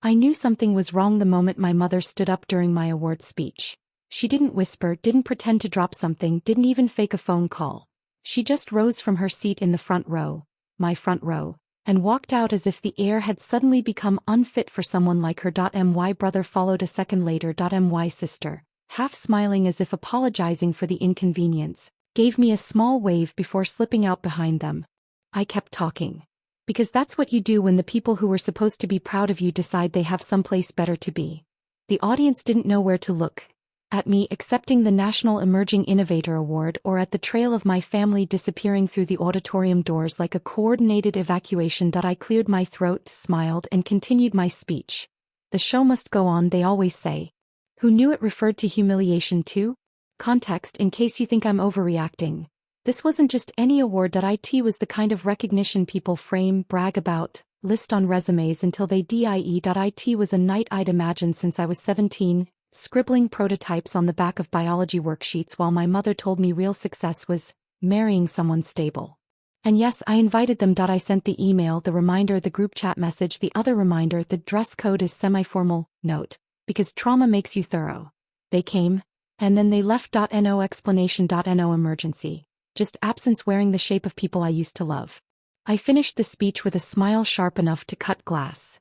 I knew something was wrong the moment my mother stood up during my awards speech. She didn't whisper, didn't pretend to drop something, didn't even fake a phone call. She just rose from her seat in the front row, my front row, and walked out as if the air had suddenly become unfit for someone like her. My brother followed a second later. My sister, half smiling as if apologizing for the inconvenience, gave me a small wave before slipping out behind them. I kept talking. Because that's what you do when the people who were supposed to be proud of you decide they have someplace better to be. The audience didn't know where to look. At me accepting the National Emerging Innovator Award or at the trail of my family disappearing through the auditorium doors like a coordinated evacuation. I cleared my throat, smiled, and continued my speech. The show must go on, they always say. Who knew it referred to humiliation too? Context in case you think I'm overreacting. This wasn't just any award. It was the kind of recognition people frame, brag about, list on resumes until they die. It was a night I'd imagined since I was 17, scribbling prototypes on the back of biology worksheets while my mother told me real success was marrying someone stable. And yes, I invited them. I sent the email, the reminder, the group chat message, the other reminder, the dress code is semi-formal, note, because trauma makes you thorough. They came, and then they left. No explanation. No emergency. Just absence wearing the shape of people I used to love. I finished the speech with a smile sharp enough to cut glass.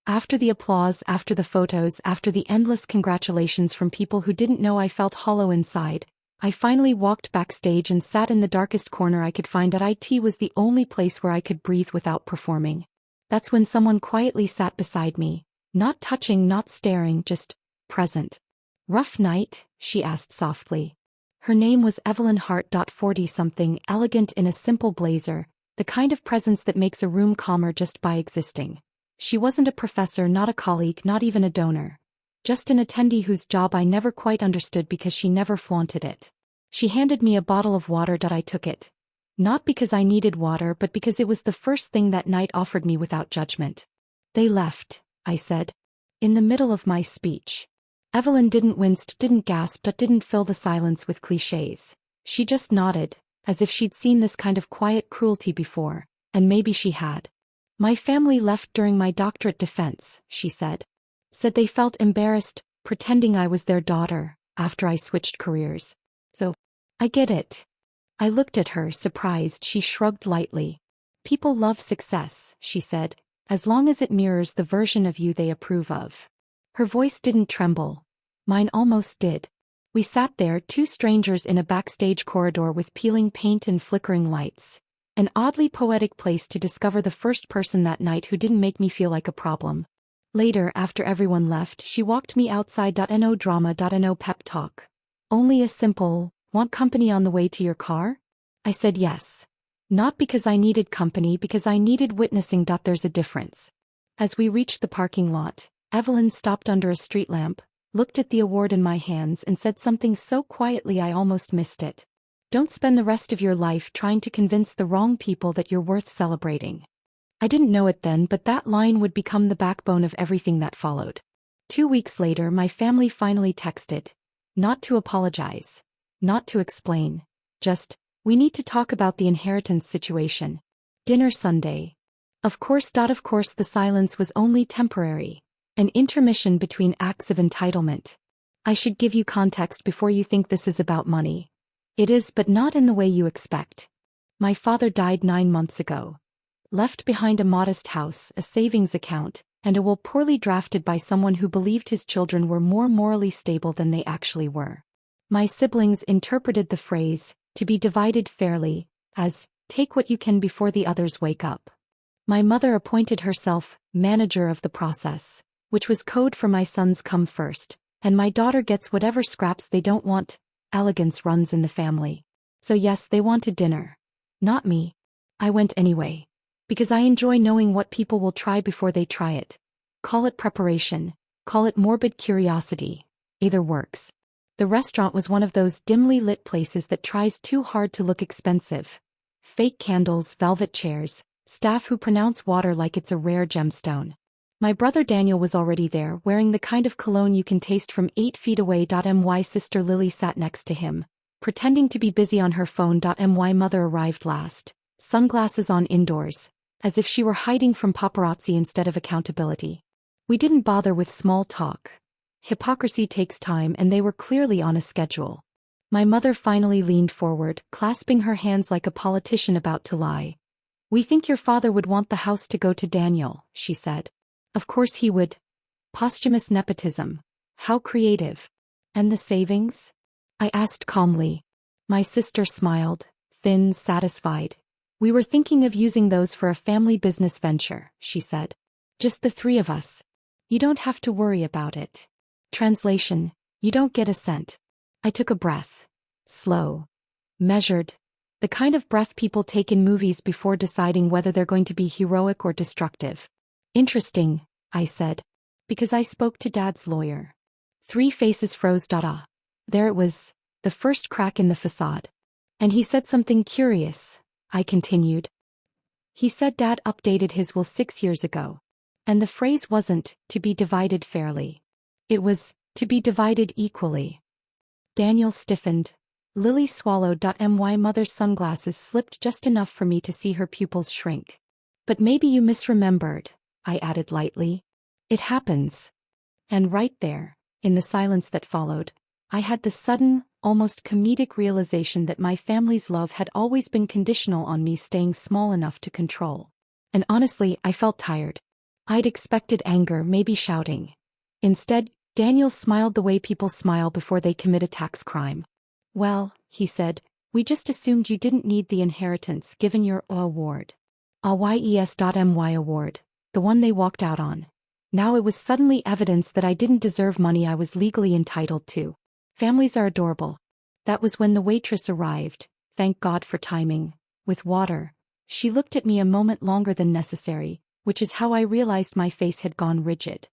After the applause, after the photos, after the endless congratulations from people who didn't know I felt hollow inside, I finally walked backstage and sat in the darkest corner I could find. It was the only place where I could breathe without performing. That's when someone quietly sat beside me, not touching, not staring, just present. Rough night? She asked softly. Her name was Evelyn Hart. 40-something, elegant in a simple blazer, the kind of presence that makes a room calmer just by existing. She wasn't a professor, not a colleague, not even a donor. Just an attendee whose job I never quite understood because she never flaunted it. She handed me a bottle of water. I took it. Not because I needed water but because it was the first thing that night offered me without judgment. They left, I said. In the middle of my speech. Evelyn didn't wince, didn't gasp, didn't fill the silence with clichés. She just nodded, as if she'd seen this kind of quiet cruelty before, and maybe she had. My family left during my doctorate defense, she said. Said they felt embarrassed, pretending I was their daughter, after I switched careers. So, I get it. I looked at her, surprised. She shrugged lightly. People love success, she said, as long as it mirrors the version of you they approve of. Her voice didn't tremble. Mine almost did. We sat there, two strangers in a backstage corridor with peeling paint and flickering lights. An oddly poetic place to discover the first person that night who didn't make me feel like a problem. Later, after everyone left, she walked me outside. No drama. No pep talk. Only a simple, want company on the way to your car? I said yes. Not because I needed company, because I needed witnessing. There's a difference. As we reached the parking lot, Evelyn stopped under a street lamp, looked at the award in my hands and said something so quietly I almost missed it. Don't spend the rest of your life trying to convince the wrong people that you're worth celebrating. I didn't know it then, but that line would become the backbone of everything that followed. 2 weeks later, my family finally texted. Not to apologize. Not to explain. Just, we need to talk about the inheritance situation. Dinner Sunday. Of course, the silence was only temporary. An intermission between acts of entitlement. I should give you context before you think this is about money. It is, but not in the way you expect. My father died 9 months ago. Left behind a modest house, a savings account, and a will poorly drafted by someone who believed his children were more morally stable than they actually were. My siblings interpreted the phrase, to be divided fairly, as, take what you can before the others wake up. My mother appointed herself manager of the process, which was code for my sons come first, and my daughter gets whatever scraps they don't want. Elegance runs in the family. So yes, they wanted dinner. Not me. I went anyway. Because I enjoy knowing what people will try before they try it. Call it preparation. Call it morbid curiosity. Either works. The restaurant was one of those dimly lit places that tries too hard to look expensive. Fake candles, velvet chairs, staff who pronounce water like it's a rare gemstone. My brother Daniel was already there, wearing the kind of cologne you can taste from 8 feet away. My sister Lily sat next to him, pretending to be busy on her phone. My mother arrived last, sunglasses on indoors, as if she were hiding from paparazzi instead of accountability. We didn't bother with small talk. Hypocrisy takes time and they were clearly on a schedule. My mother finally leaned forward, clasping her hands like a politician about to lie. "We think your father would want the house to go to Daniel," she said. "Of course he would. Posthumous nepotism. How creative. And the savings?" I asked calmly. My sister smiled, thin, satisfied. "We were thinking of using those for a family business venture," she said. "Just the three of us. You don't have to worry about it." Translation: you don't get a cent. I took a breath. Slow. Measured. The kind of breath people take in movies before deciding whether they're going to be heroic or destructive. "Interesting," I said. "Because I spoke to Dad's lawyer." Three faces froze. There it was, the first crack in the facade. "And he said something curious," I continued. "He said Dad updated his will 6 years ago. And the phrase wasn't, to be divided fairly. It was, to be divided equally." Daniel stiffened. Lily swallowed. My mother's sunglasses slipped just enough for me to see her pupils shrink. "But maybe you misremembered," I added lightly. "It happens." And right there, in the silence that followed, I had the sudden, almost comedic realization that my family's love had always been conditional on me staying small enough to control. And honestly, I felt tired. I'd expected anger, maybe shouting. Instead, Daniel smiled the way people smile before they commit a tax crime. "Well," he said, "we just assumed you didn't need the inheritance given your award." A award, the one they walked out on. Now it was suddenly evidence that I didn't deserve money I was legally entitled to. Families are adorable. That was when the waitress arrived, thank God for timing, with water. She looked at me a moment longer than necessary, which is how I realized my face had gone rigid.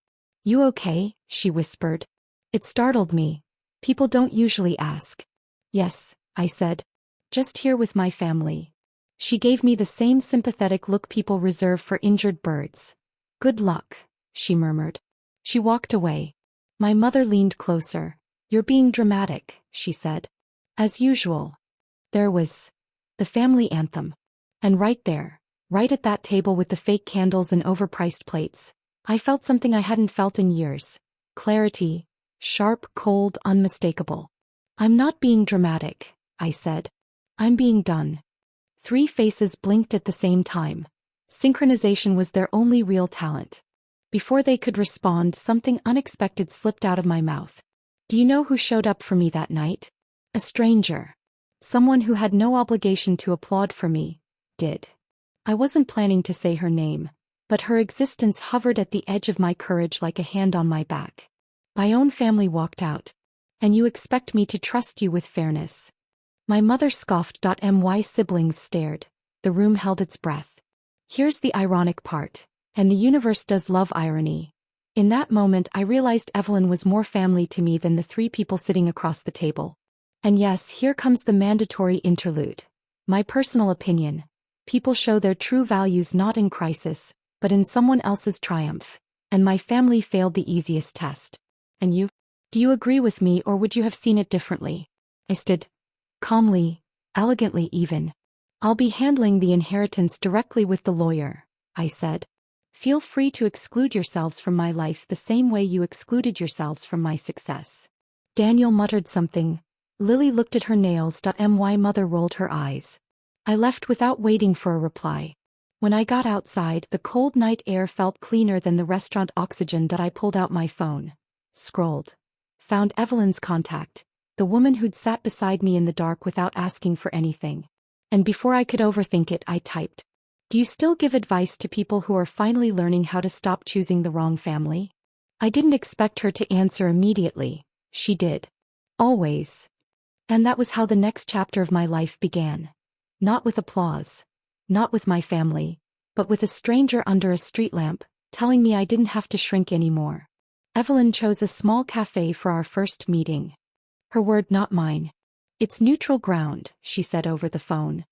"You okay?" she whispered. It startled me. People don't usually ask. "Yes," I said. "Just here with my family." She gave me the same sympathetic look people reserve for injured birds. "Good luck," she murmured. She walked away. My mother leaned closer. "You're being dramatic," she said. "As usual." There was the family anthem. And right there, right at that table with the fake candles and overpriced plates, I felt something I hadn't felt in years. Clarity. Sharp, cold, unmistakable. "I'm not being dramatic," I said. "I'm being done." Three faces blinked at the same time. Synchronization was their only real talent. Before they could respond, something unexpected slipped out of my mouth. "Do you know who showed up for me that night?" A stranger. Someone who had no obligation to applaud for me, did. I wasn't planning to say her name, but her existence hovered at the edge of my courage like a hand on my back. My own family walked out. "And you expect me to trust you with fairness?" My mother scoffed. My siblings stared. The room held its breath. Here's the ironic part. And the universe does love irony. In that moment I realized Evelyn was more family to me than the three people sitting across the table. And yes, here comes the mandatory interlude. My personal opinion. People show their true values not in crisis, but in someone else's triumph. And my family failed the easiest test. "And you? Do you agree with me or would you have seen it differently?" I stood. Calmly, elegantly even. "I'll be handling the inheritance directly with the lawyer," I said. "Feel free to exclude yourselves from my life the same way you excluded yourselves from my success." Daniel muttered something. Lily looked at her nails. My mother rolled her eyes. I left without waiting for a reply. When I got outside, the cold night air felt cleaner than the restaurant oxygen. I pulled out my phone. Scrolled. Found Evelyn's contact, the woman who'd sat beside me in the dark without asking for anything. And before I could overthink it, I typed, "Do you still give advice to people who are finally learning how to stop choosing the wrong family?" I didn't expect her to answer immediately. She did. Always. And that was how the next chapter of my life began. Not with applause. Not with my family. But with a stranger under a street lamp, telling me I didn't have to shrink anymore. Evelyn chose a small cafe for our first meeting. Her word, not mine. "It's neutral ground," she said over the phone.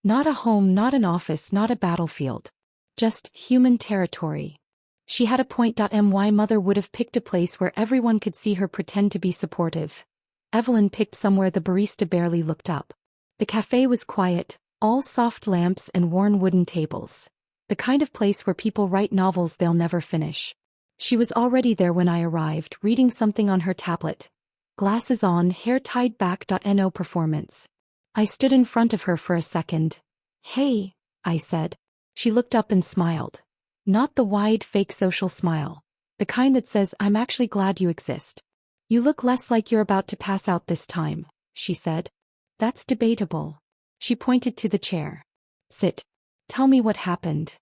"Not a home, not an office, not a battlefield. Just human territory." She had a point. My mother would have picked a place where everyone could see her pretend to be supportive. Evelyn picked somewhere the barista barely looked up. The cafe was quiet, all soft lamps and worn wooden tables. The kind of place where people write novels they'll never finish. She was already there when I arrived, reading something on her tablet. Glasses on, hair tied back. No performance. I stood in front of her for a second. Hey, I said. She looked up and smiled. Not the wide, fake social smile. The kind that says, I'm actually glad you exist. You look less like you're about to pass out this time, she said. That's debatable. She pointed to the chair. Sit. Tell me what happened.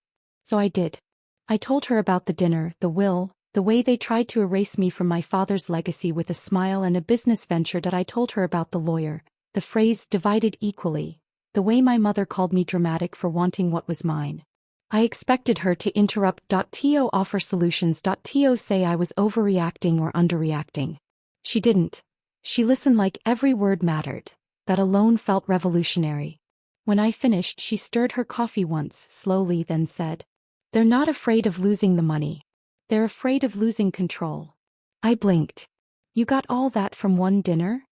So I did. I told her about the dinner, the will, the way they tried to erase me from my father's legacy with a smile, and a business venture that I told her about the lawyer, the phrase divided equally, the way my mother called me dramatic for wanting what was mine. I expected her to interrupt. To offer solutions. To say I was overreacting or underreacting. She didn't. She listened like every word mattered. That alone felt revolutionary. When I finished, she stirred her coffee once, slowly, then said, They're not afraid of losing the money. They're afraid of losing control. I blinked. You got all that from one dinner?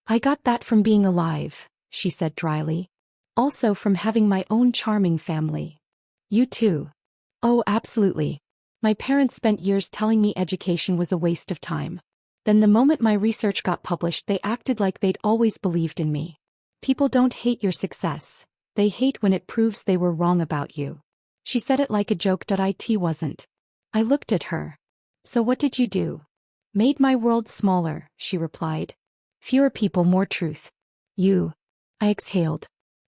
I got that from being alive, she said dryly. Also from having my own charming family. You too. Oh, absolutely. My parents spent years telling me education was a waste of time. Then the moment my research got published, they acted like they'd always believed in me. People don't hate your success. They hate when it proves they were wrong about you. She said it like a joke. It wasn't. I looked at her. So what did you do? Made my world smaller, she replied. Fewer people, more truth. You. I exhaled.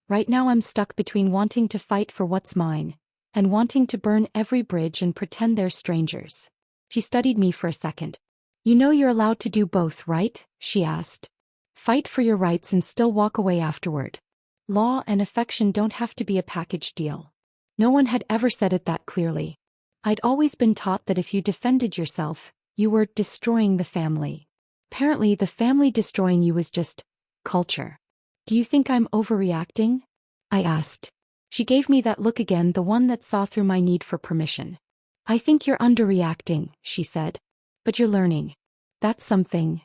Right now I'm stuck between wanting to fight for what's mine and wanting to burn every bridge and pretend they're strangers. She studied me for a second. You know you're allowed to do both, right? She asked. Fight for your rights and still walk away afterward. Law and affection don't have to be a package deal. No one had ever said it that clearly. I'd always been taught that if you defended yourself, you were destroying the family. Apparently the family destroying you was just culture. Do you think I'm overreacting? I asked. She gave me that look again, the one that saw through my need for permission. I think you're underreacting, she said. But you're learning. That's something.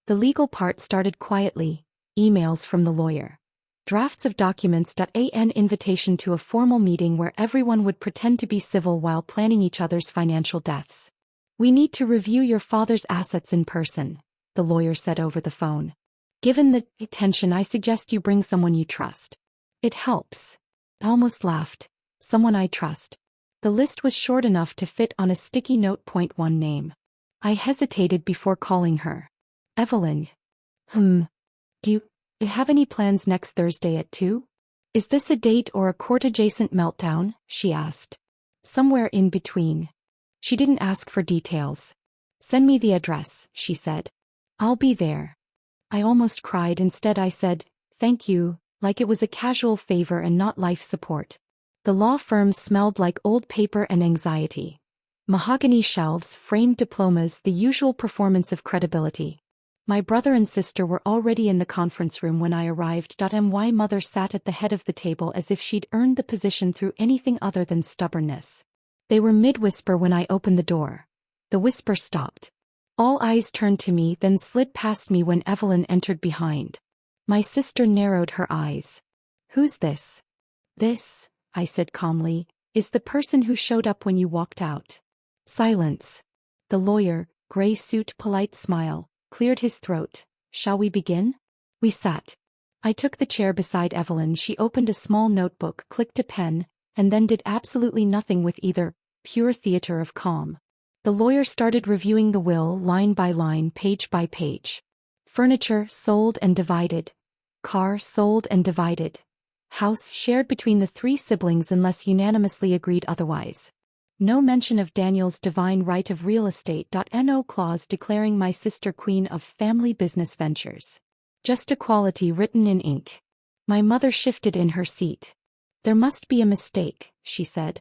The legal part started quietly. Emails from the lawyer. Drafts of documents. An invitation to a formal meeting where everyone would pretend to be civil while planning each other's financial deaths. We need to review your father's assets in person, the lawyer said over the phone. Given the tension, I suggest you bring someone you trust. It helps. I almost laughed. Someone I trust. The list was short enough to fit on a sticky note. One name. I hesitated before calling her. Evelyn. Do you have any plans next Thursday at 2? Is this a date or a court-adjacent meltdown? She asked. Somewhere in between. She didn't ask for details. Send me the address, she said. I'll be there. I almost cried. Instead I said, thank you, like it was a casual favor and not life support. The law firm smelled like old paper and anxiety. Mahogany shelves, framed diplomas, the usual performance of credibility. My brother and sister were already in the conference room when I arrived. My mother sat at the head of the table as if she'd earned the position through anything other than stubbornness. They were mid-whisper when I opened the door. The whisper stopped. All eyes turned to me, then slid past me when Evelyn entered behind. My sister narrowed her eyes. Who's this? This, I said calmly, is the person who showed up when you walked out. Silence. The lawyer, gray suit, polite smile, cleared his throat. Shall we begin? We sat. I took the chair beside Evelyn. She opened a small notebook, clicked a pen, and then did absolutely nothing with either. Pure theater of calm. The lawyer started reviewing the will line by line, page by page. Furniture sold and divided. Car sold and divided. House shared between the 3 siblings unless unanimously agreed otherwise. No mention of Daniel's divine right of real estate. No clause declaring my sister queen of family business ventures. Just equality written in ink. My mother shifted in her seat. There must be a mistake, she said.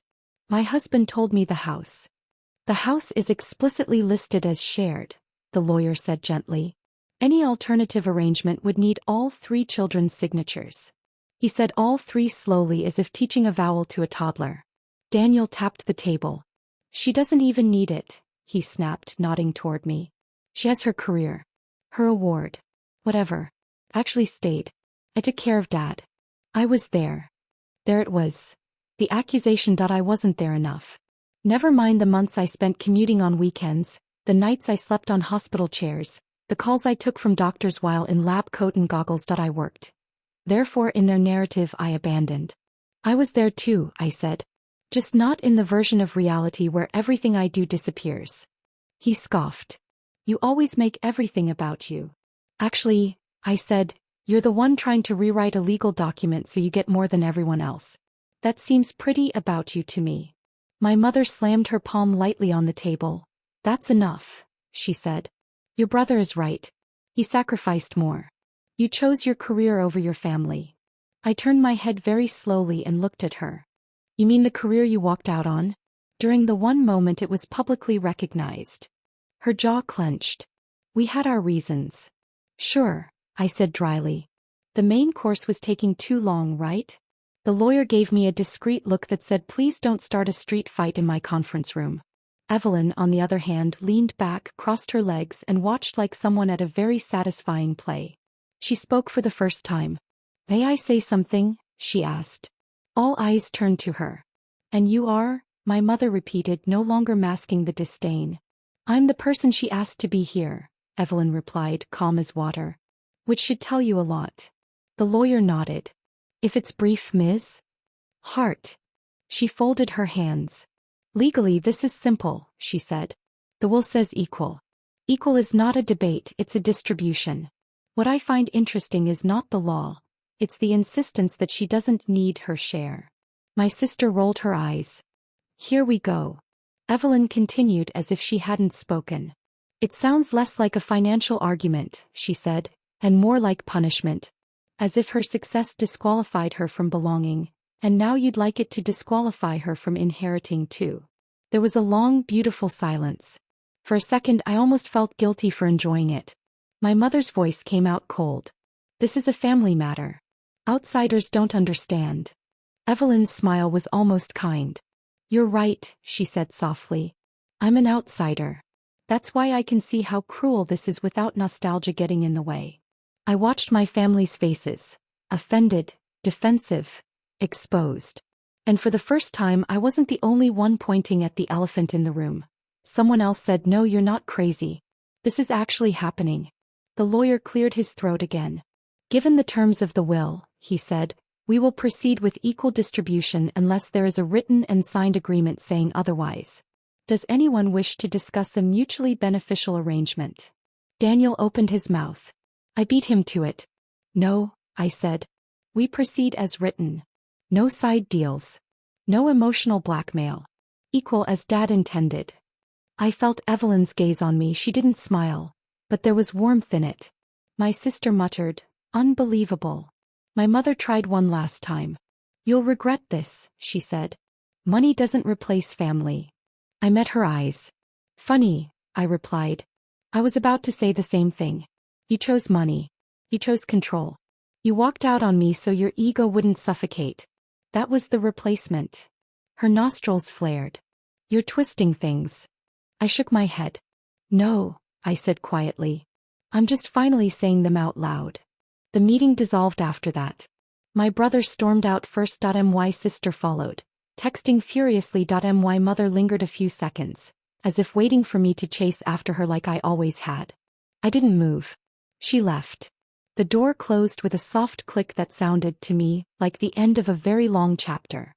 My husband told me the house. The house is explicitly listed as shared, the lawyer said gently. Any alternative arrangement would need all 3 children's signatures. He said all 3 slowly as if teaching a vowel to a toddler. Daniel tapped the table. She doesn't even need it, he snapped, nodding toward me. She has her career. Her award. Whatever. Actually stayed. I took care of Dad. I was there. There it was. The accusation. I wasn't there enough. Never mind the months I spent commuting on weekends, the nights I slept on hospital chairs, the calls I took from doctors while in lab coat and goggles. I worked. Therefore, in their narrative, I abandoned. I was there too, I said. Just not in the version of reality where everything I do disappears. He scoffed. You always make everything about you. Actually, I said, you're the one trying to rewrite a legal document so you get more than everyone else. That seems pretty about you to me. My mother slammed her palm lightly on the table. That's enough, she said. Your brother is right. He sacrificed more. You chose your career over your family. I turned my head very slowly and looked at her. You mean the career you walked out on? During the one moment it was publicly recognized. Her jaw clenched. We had our reasons. Sure, I said dryly. The main course was taking too long, right? The lawyer gave me a discreet look that said, please don't start a street fight in my conference room. Evelyn, on the other hand, leaned back, crossed her legs, and watched like someone at a very satisfying play. She spoke for the first time. May I say something? She asked. All eyes turned to her. And you are? My mother repeated, no longer masking the disdain. I'm the person she asked to be here, Evelyn replied, calm as water. Which should tell you a lot. The lawyer nodded. If it's brief, Ms. Hart. She folded her hands. Legally this is simple, she said. The will says equal. Equal is not a debate, it's a distribution. What I find interesting is not the law. It's the insistence that she doesn't need her share. My sister rolled her eyes. Here we go. Evelyn continued as if she hadn't spoken. It sounds less like a financial argument, she said, and more like punishment. As if her success disqualified her from belonging, and now you'd like it to disqualify her from inheriting too. There was a long, beautiful silence. For a second I almost felt guilty for enjoying it. My mother's voice came out cold. This is a family matter. Outsiders don't understand. Evelyn's smile was almost kind. You're right, she said softly. I'm an outsider. That's why I can see how cruel this is without nostalgia getting in the way. I watched my family's faces. Offended, defensive, exposed. And for the first time I wasn't the only one pointing at the elephant in the room. Someone else said, no, you're not crazy. This is actually happening. The lawyer cleared his throat again. Given the terms of the will, he said, we will proceed with equal distribution unless there is a written and signed agreement saying otherwise. Does anyone wish to discuss a mutually beneficial arrangement? Daniel opened his mouth. I beat him to it. No, I said. We proceed as written. No side deals. No emotional blackmail. Equal as Dad intended. I felt Evelyn's gaze on me. She didn't smile, but there was warmth in it. My sister muttered, unbelievable. My mother tried one last time. You'll regret this, she said. Money doesn't replace family. I met her eyes. Funny, I replied. I was about to say the same thing. You chose money. You chose control. You walked out on me so your ego wouldn't suffocate. That was the replacement. Her nostrils flared. You're twisting things. I shook my head. No, I said quietly. I'm just finally saying them out loud. The meeting dissolved after that. My brother stormed out first. My sister followed, texting furiously. My mother lingered a few seconds, as if waiting for me to chase after her like I always had. I didn't move. She left. The door closed with a soft click that sounded to me like the end of a very long chapter.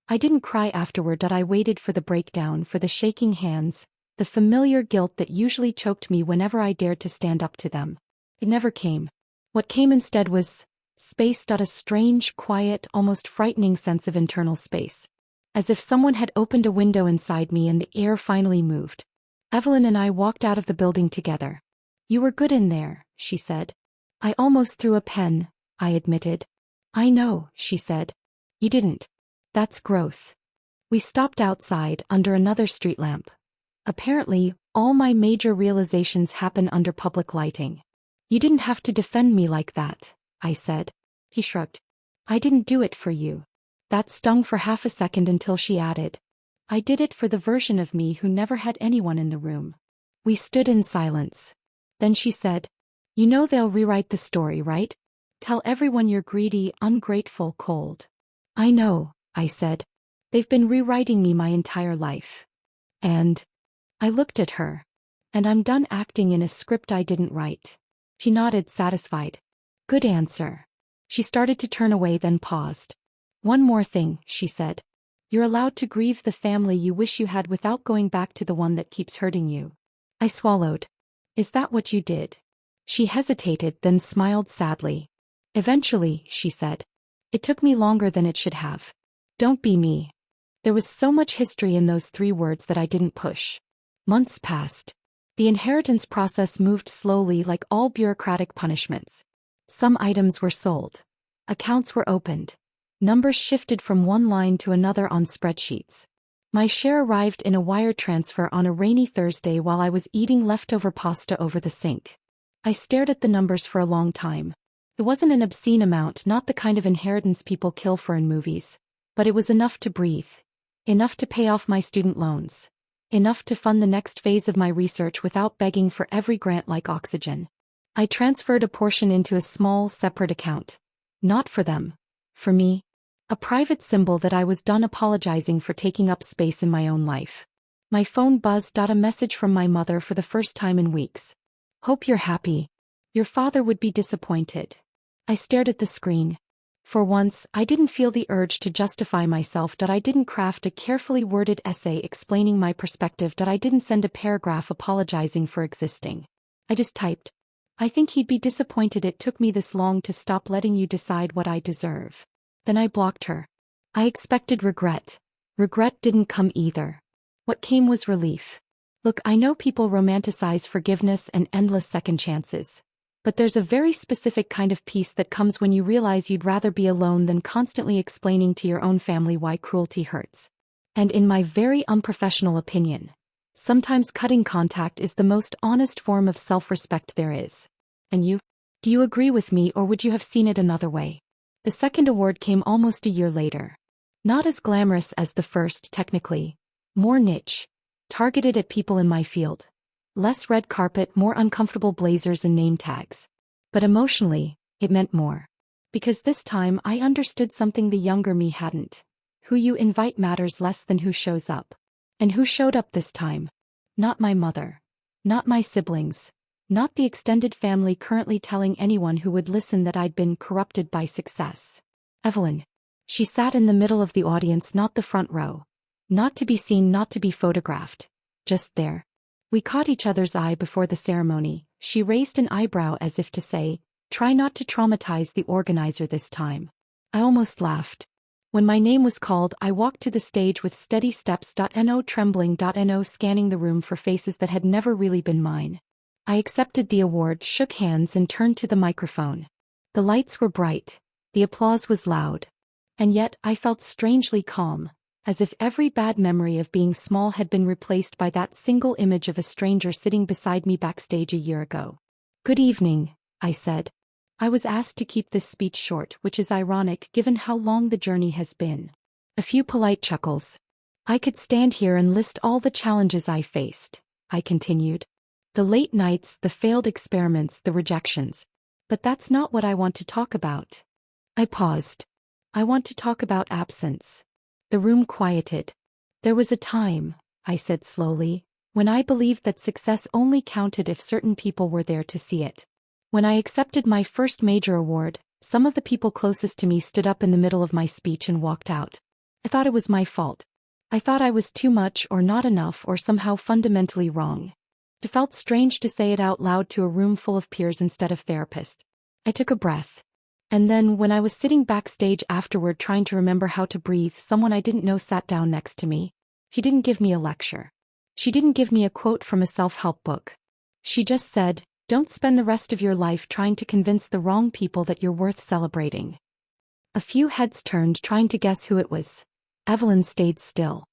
I didn't cry afterward. I waited for the breakdown, for the shaking hands, the familiar guilt that usually choked me whenever I dared to stand up to them. It never came. What came instead was space. A strange, quiet, almost frightening sense of internal space. As if someone had opened a window inside me and the air finally moved. Evelyn and I walked out of the building together. You were good in there, she said. I almost threw a pen, I admitted. I know, she said. You didn't. That's growth. We stopped outside under another street lamp. Apparently, all my major realizations happen under public lighting. You didn't have to defend me like that, I said. He shrugged. I didn't do it for you. That stung for half a second until she added. I did it for the version of me who never had anyone in the room. We stood in silence. Then she said, you know they'll rewrite the story, right? Tell everyone you're greedy, ungrateful, cold. I know, I said. They've been rewriting me my entire life. And I looked at her. And I'm done acting in a script I didn't write. She nodded, satisfied. Good answer. She started to turn away, then paused. One more thing, she said. You're allowed to grieve the family you wish you had without going back to the one that keeps hurting you. I swallowed. Is that what you did? She hesitated, then smiled sadly. Eventually, she said. It took me longer than it should have. Don't be me. There was so much history in those 3 words that I didn't push. Months passed. The inheritance process moved slowly, like all bureaucratic punishments. Some items were sold. Accounts were opened. Numbers shifted from one line to another on spreadsheets. My share arrived in a wire transfer on a rainy Thursday while I was eating leftover pasta over the sink. I stared at the numbers for a long time. It wasn't an obscene amount, not the kind of inheritance people kill for in movies. But it was enough to breathe. Enough to pay off my student loans. Enough to fund the next phase of my research without begging for every grant like oxygen. I transferred a portion into a small, separate account. Not for them. For me. A private symbol that I was done apologizing for taking up space in my own life. My phone buzzed. A message from my mother for the first time in weeks. Hope you're happy. Your father would be disappointed. I stared at the screen. For once, I didn't feel the urge to justify myself. I didn't craft a carefully worded essay explaining my perspective. I didn't send a paragraph apologizing for existing. I just typed. I think he'd be disappointed it took me this long to stop letting you decide what I deserve. Then I blocked her. I expected regret. Regret didn't come either. What came was relief. Look, I know people romanticize forgiveness and endless second chances. But there's a very specific kind of peace that comes when you realize you'd rather be alone than constantly explaining to your own family why cruelty hurts. And in my very unprofessional opinion, sometimes cutting contact is the most honest form of self-respect there is. And you? Do you agree with me, or would you have seen it another way? The second award came almost a year later. Not as glamorous as the first, technically. More niche. Targeted at people in my field. Less red carpet, more uncomfortable blazers and name tags. But emotionally, it meant more. Because this time I understood something the younger me hadn't. Who you invite matters less than who shows up. And who showed up this time? Not my mother. Not my siblings. Not the extended family currently telling anyone who would listen that I'd been corrupted by success. Evelyn. She sat in the middle of the audience, not the front row. Not to be seen, not to be photographed. Just there. We caught each other's eye before the ceremony. She raised an eyebrow as if to say, try not to traumatize the organizer this time. I almost laughed. When my name was called, I walked to the stage with steady steps. No trembling. No scanning the room for faces that had never really been mine. I accepted the award, shook hands, and turned to the microphone. The lights were bright. The applause was loud. And yet, I felt strangely calm. As if every bad memory of being small had been replaced by that single image of a stranger sitting beside me backstage a year ago. Good evening, I said. I was asked to keep this speech short, which is ironic given how long the journey has been. A few polite chuckles. I could stand here and list all the challenges I faced, I continued. The late nights, the failed experiments, the rejections. But that's not what I want to talk about. I paused. I want to talk about absence. The room quieted. There was a time, I said slowly, when I believed that success only counted if certain people were there to see it. When I accepted my first major award, some of the people closest to me stood up in the middle of my speech and walked out. I thought it was my fault. I thought I was too much or not enough or somehow fundamentally wrong. It felt strange to say it out loud to a room full of peers instead of therapists. I took a breath. And then, when I was sitting backstage afterward trying to remember how to breathe, someone I didn't know sat down next to me. She didn't give me a lecture. She didn't give me a quote from a self-help book. She just said, don't spend the rest of your life trying to convince the wrong people that you're worth celebrating. A few heads turned, trying to guess who it was. Evelyn stayed still.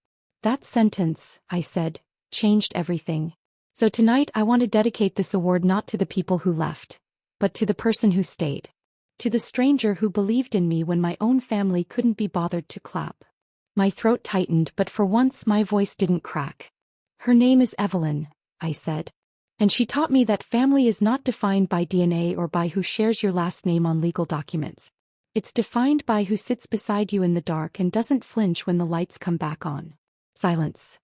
That sentence, I said, changed everything. So tonight I want to dedicate this award not to the people who left, but to the person who stayed. To the stranger who believed in me when my own family couldn't be bothered to clap. My throat tightened, but for once my voice didn't crack. Her name is Evelyn, I said. And she taught me that family is not defined by DNA or by who shares your last name on legal documents. It's defined by who sits beside you in the dark and doesn't flinch when the lights come back on. Silence.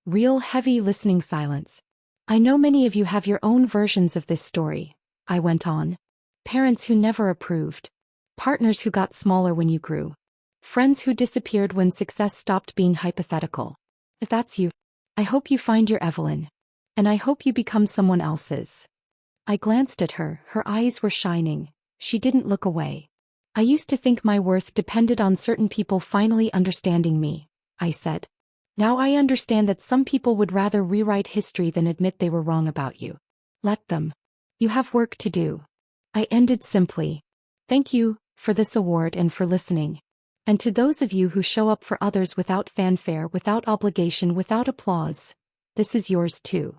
Real heavy listening silence. I know many of you have your own versions of this story, I went on. Parents who never approved. Partners who got smaller when you grew. Friends who disappeared when success stopped being hypothetical. If that's you, I hope you find your Evelyn. And I hope you become someone else's. I glanced at her, her eyes were shining. She didn't look away. I used to think my worth depended on certain people finally understanding me, I said. Now I understand that some people would rather rewrite history than admit they were wrong about you. Let them. You have work to do. I ended simply. Thank you for this award and for listening. And to those of you who show up for others without fanfare, without obligation, without applause, this is yours too.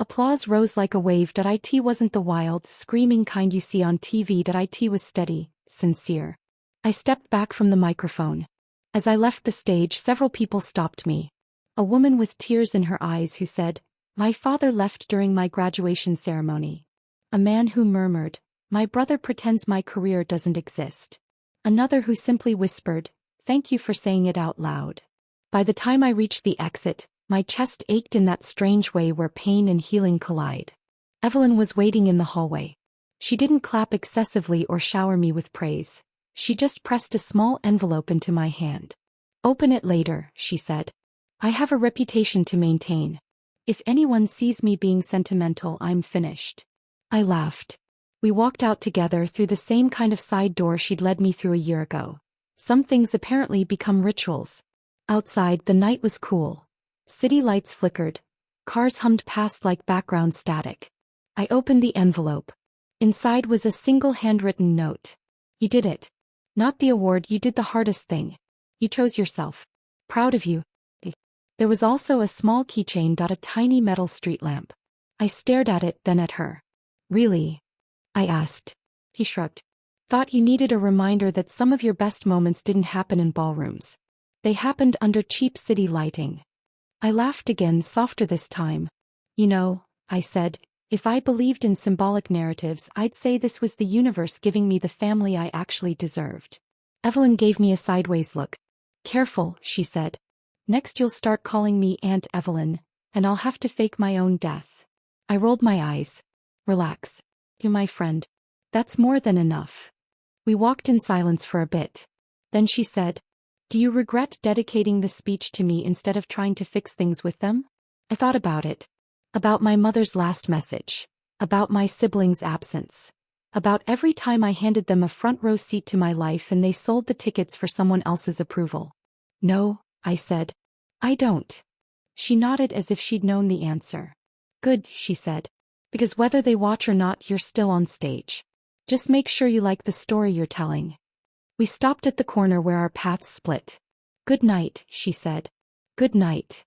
Applause rose like a wave. It wasn't the wild, screaming kind you see on TV. It was steady, sincere. I stepped back from the microphone. As I left the stage, several people stopped me. A woman with tears in her eyes who said, "My father left during my graduation ceremony." A man who murmured, "My brother pretends my career doesn't exist." Another who simply whispered, "Thank you for saying it out loud." By the time I reached the exit, my chest ached in that strange way where pain and healing collide. Evelyn was waiting in the hallway. She didn't clap excessively or shower me with praise. She just pressed a small envelope into my hand. "Open it later," she said. "I have a reputation to maintain. If anyone sees me being sentimental, I'm finished." I laughed. We walked out together through the same kind of side door she'd led me through a year ago. Some things apparently become rituals. Outside, the night was cool. City lights flickered. Cars hummed past like background static. I opened the envelope. Inside was a single handwritten note. "You did it. Not the award, you did the hardest thing. You chose yourself. Proud of you." There was also a small keychain. A tiny metal street lamp. I stared at it, then at her. "Really?" I asked. He shrugged. "Thought you needed a reminder that some of your best moments didn't happen in ballrooms. They happened under cheap city lighting." I laughed again, softer this time. "You know," I said, "if I believed in symbolic narratives, I'd say this was the universe giving me the family I actually deserved." Evelyn gave me a sideways look. "Careful," she said. "Next you'll start calling me Aunt Evelyn, and I'll have to fake my own death." I rolled my eyes. "Relax. You, my friend. That's more than enough." We walked in silence for a bit. Then she said, "Do you regret dedicating this speech to me instead of trying to fix things with them?" I thought about it. About my mother's last message. About my siblings' absence. About every time I handed them a front row seat to my life and they sold the tickets for someone else's approval. "No," I said. "I don't." She nodded as if she'd known the answer. "Good," she said. "Because whether they watch or not, you're still on stage. Just make sure you like the story you're telling." We stopped at the corner where our paths split. "Good night," she said. "Good night."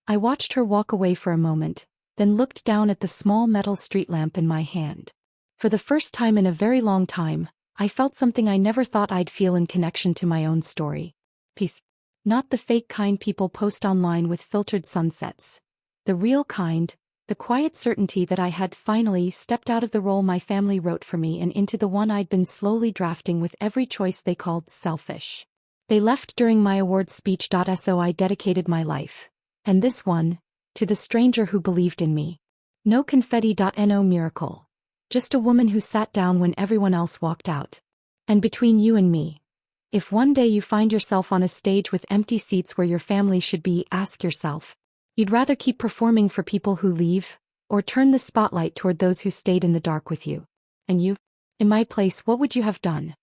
I watched her walk away for a moment, then looked down at the small metal street lamp in my hand. For the first time in a very long time, I felt something I never thought I'd feel in connection to my own story. Peace. Not the fake kind people post online with filtered sunsets. The real kind, the quiet certainty that I had finally stepped out of the role my family wrote for me and into the one I'd been slowly drafting with every choice they called selfish. They left during my awards speech. So I dedicated my life. And this one, to the stranger who believed in me. No confetti. No miracle. Just a woman who sat down when everyone else walked out. And between you and me, if one day you find yourself on a stage with empty seats where your family should be, ask yourself, you'd rather keep performing for people who leave, or turn the spotlight toward those who stayed in the dark with you? And you? In my place, what would you have done?